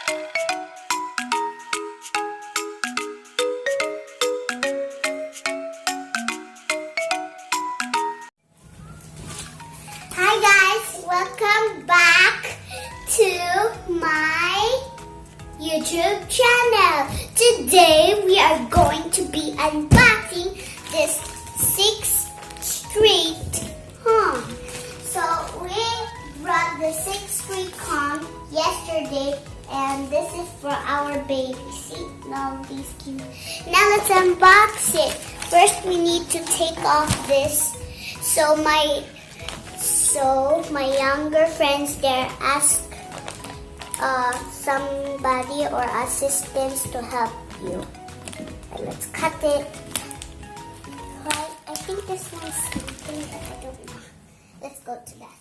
Hi guys, welcome back to my YouTube channel. Today we are going to be unboxing this 6th Street comb. So we brought the 6th Street comb yesterday, and this is for our baby. See, now these cute. Now let's unbox it. First we need to take off this. So my younger friends there ask somebody or assistants to help you. And let's cut it. Right, I think this one's something, but I don't know. Let's go to that.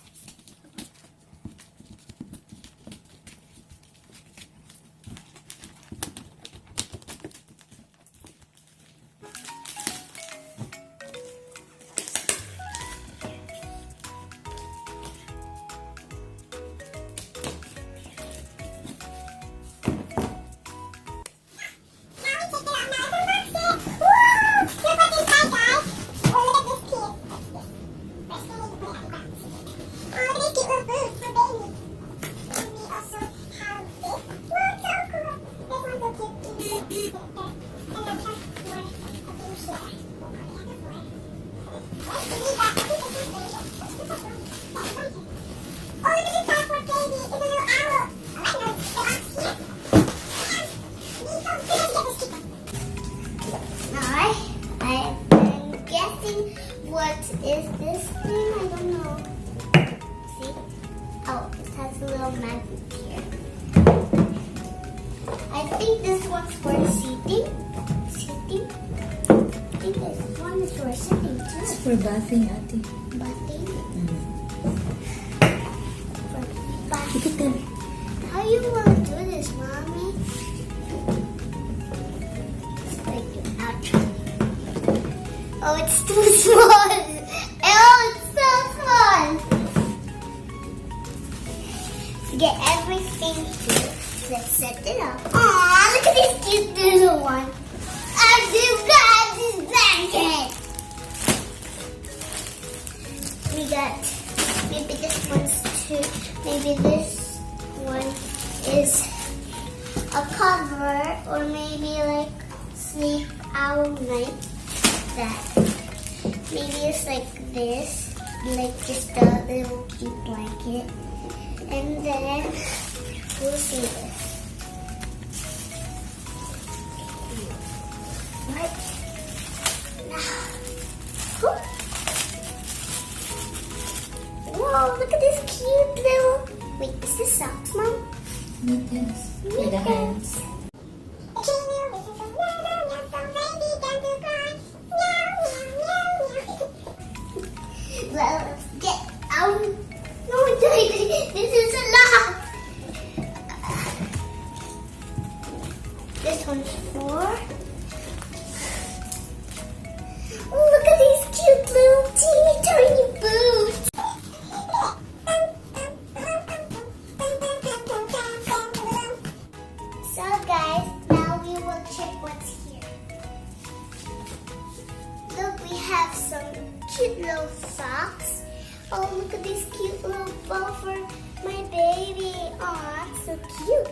What is this thing? I don't know. See? Oh, it has a little magnet here. I think this one's for seating. Seating? I think this one is for sitting too. It's for bathing, Ate. Bathing? For Look bathing. at them. How you want to do this, Mommy? It's like an outro. Oh, it's too small. Oh, it's so small. To get everything here, let's set it up. Aw, look at this cute little one. I just got this blanket. We got, maybe this one's too, maybe this one is a cover, or maybe like sleep owl night. That. Maybe it's like this, like just a little cute blanket. And then we'll see this. Right now. Whoa, look at this cute little. Wait, is this socks, Mom? Mittens. For the hands. Let's get out. No, this is a lot. This one's for. Oh, look at these cute little teeny tiny boots. So guys, now we will check what's here. Look, we have some cute little socks. Oh, look at this cute little bow for my baby. Aw, it's so cute.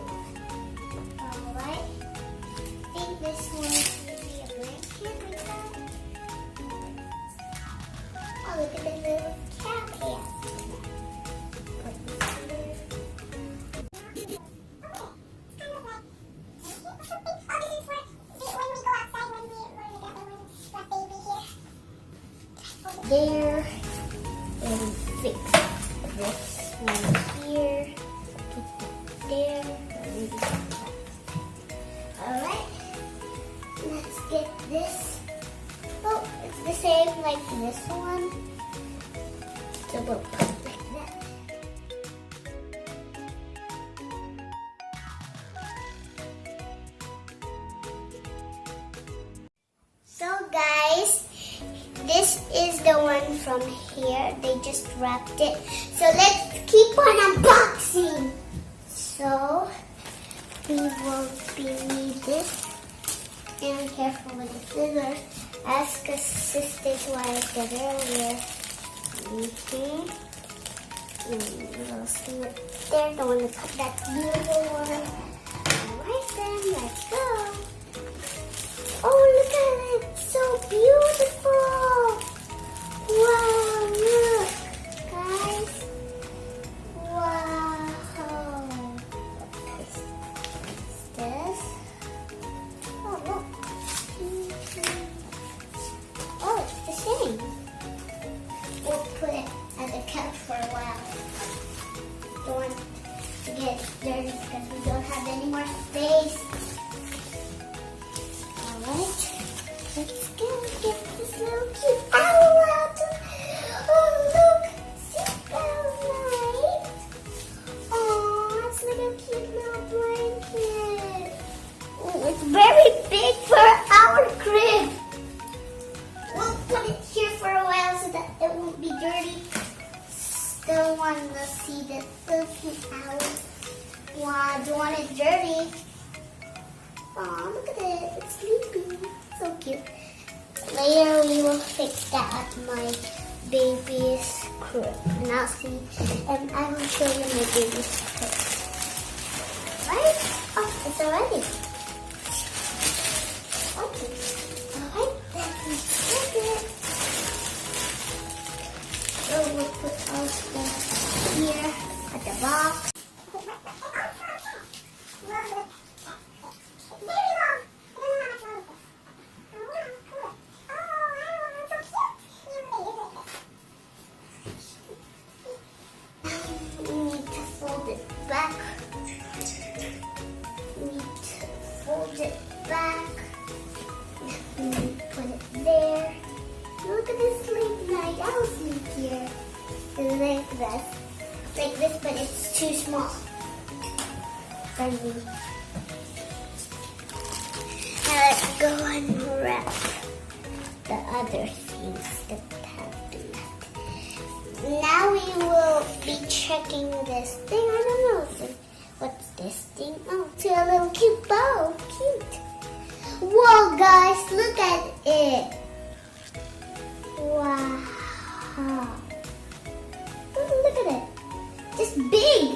Alright. I think this one should be a blanket like that. Oh, look at the little cap here. Put this here. There, and fix this one here, put that there, alright, let's get this. Oh, it's the same like this one, so we'll put it like that. So guys, this is the one from here. They just wrapped it. So let's keep on unboxing. So we will need this. And careful with the scissors. Ask assistance while I did earlier. We'll see it there. Don't want to cut that beautiful one. Alright then, let's go. Oh, look at it. It's so beautiful. Wow, look. Guys. Wow. What's this? Oh, look. Oh, it's the same. We'll put it at the couch for a while. Don't want to get dirty because we don't have any more space. Alright, let's go get this little cute owl out. Oh, look, see that light? Oh, it's like a cute little blanket. Oh, it's very big for our crib. We'll put it here for a while so that it won't be dirty. Still want to see the little cute owl. Wow, don't want it dirty. Aw, look at it. It's sleeping. So cute. Later we will fix that at my baby's crib. And I'll see. And I will show you my baby's crib. Right? Oh, it's already. Okay. Alright, let me check it. So we'll put all stuff here at the box. We need to fold it back. Put it there. Look at this sleep night. I'll sleep here. Like this, but it's too small for me. Now let's go unwrap the other things that have been left. Now we will be checking this thing. I don't know what's this thing. Oh, it's a little cute bow. Cute. Whoa, guys, look at it. Wow. Look at it. Just big.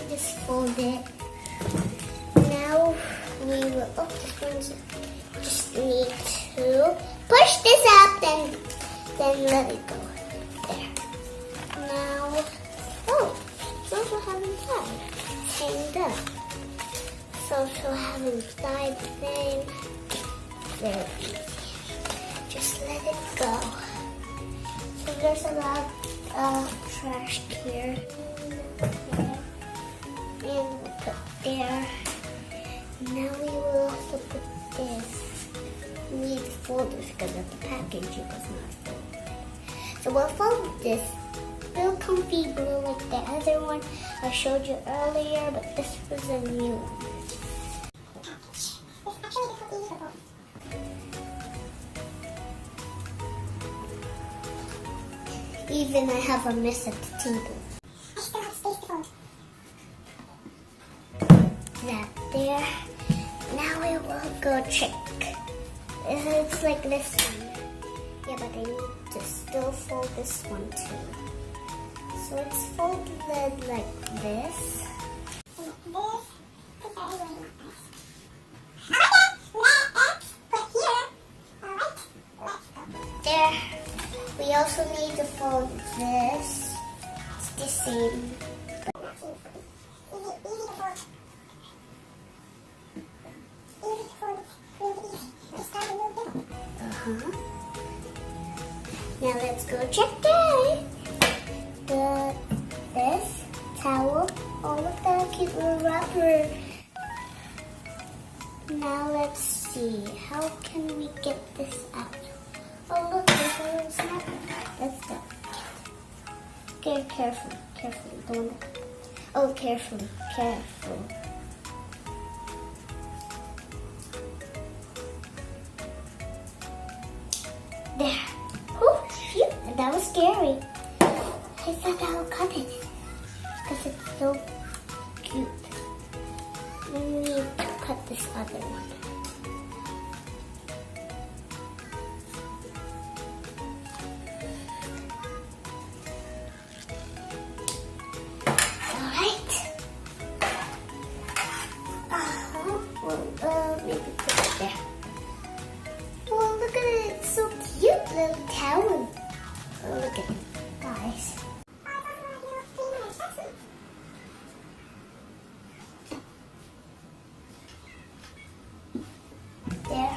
Just fold it. Now we will, just need to push this up, then let it go. There. Now, it's also have inside. Hanged up. It's also have inside the thing. Very easy. Just let it go. So there's a lot of trash here. And we'll put there. Now we will also put this. We need folders because of the package. It was not folded. So we'll fold this real comfy blue like the other one I showed you earlier, but this was a new one. Even I have a mess at the table. That there. Now we will go check. It's like this one. Yeah, but I need to still fold this one too. So it's folded like this. There. We also need to fold this. It's the same. Now let's go check this towel, all of that cute little rubber. Now let's see, how can we get this out? Oh look, there's a little snap. Let's go. Okay, carefully, don't. Oh, careful. There. Oh, phew, that was scary. I thought I would cut it because it's so cute. Let me cut this other one. Maybe put it there. Oh, look at it. It's so cute, little town. Oh, look at it, guys. There.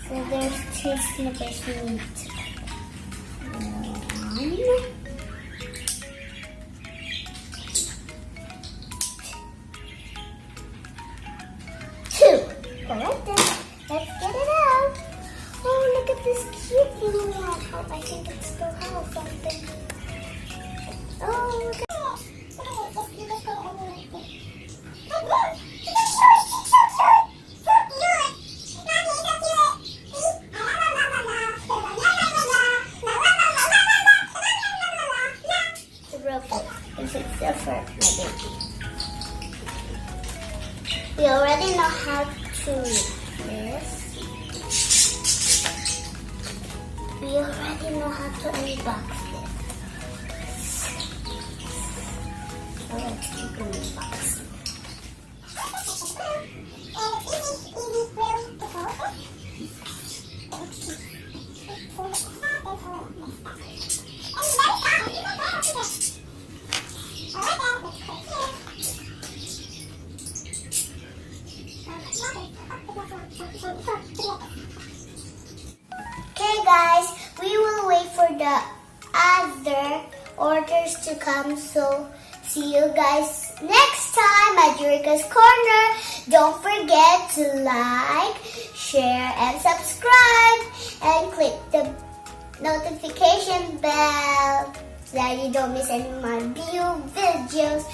So there's 2 snippets we need to cut. 1, 2. Alright then, let's get it out. Oh, look at this cute little one. Oh, I think it still has something. Oh, look at it. It's different, my baby. We already know how to make this. We already know how to unbox this. So let's keep unboxing. Okay guys, we will wait for the other orders to come, so see you guys next time at Eurecah's Corner. Don't forget to like, share, and subscribe, and click the notification bell so that you don't miss any more new videos.